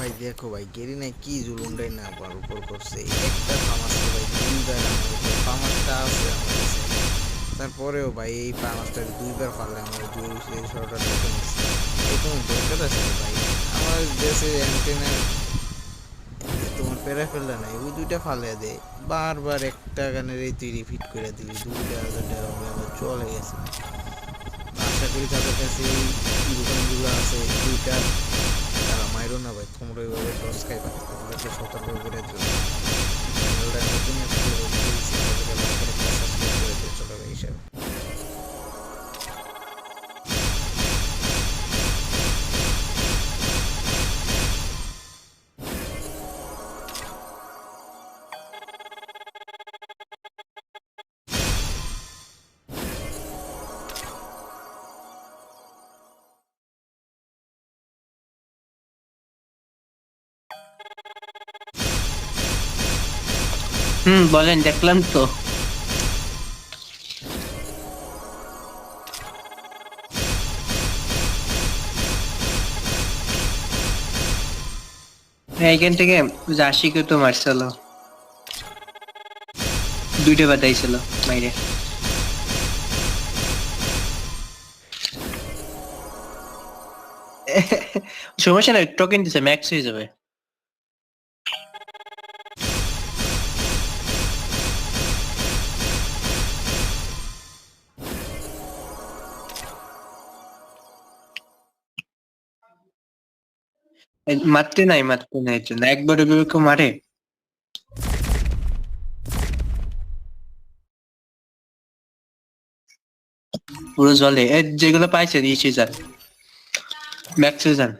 ভাই দেখো ভাই গেরিনা কি জুলুমটাই না আমার উপর করছে। একটা ফার্মাসটা ভাই দুইবার আমার উপর ফার্মাসটা আছে আমার কাছে, তারপরেও ভাই এই ফার্মাসটা দুইবার ফারলে আমার জুয়েল শর্টটা দেখে নিচ্ছে। এই তোমার দরকার আছে ভাই, আমার দেশে অ্যান্টেনা তোমার প্যারা ফেললে নাই, ওই দুইটা ফালে দে, বারবার একটা গানের এই তুই রিপিট করে দিলি, 2,000 টাকা হবে আমার চলে গেছে। আশা করি তাদের কাছে এই দোকানগুলো আছে দুইটা, তারা মাইরো না ভাই, তোমরা ওইভাবে টস খাইবা, তোমাদেরকে সতর্ক করে দিলাম। চ্যানেলটা নতুন আসলে সাবস্ক্রাইব করে দিয়ে চলো ভাই হিসাবে। বলেন, দেখলাম তো। এইখান থেকে জাসিকে তো মারছিল, দুইটা বাদাইছিল বাইরে। সমস্যা নাই, টোকেন দিছে, ম্যাক্স হয়ে যাবে। মারতে নাই জন্য একবার ওগুলোকে মারে পুরো জলে। যেগুলো পাইছে দিয়েছি যান, ম্যাক্সে যান।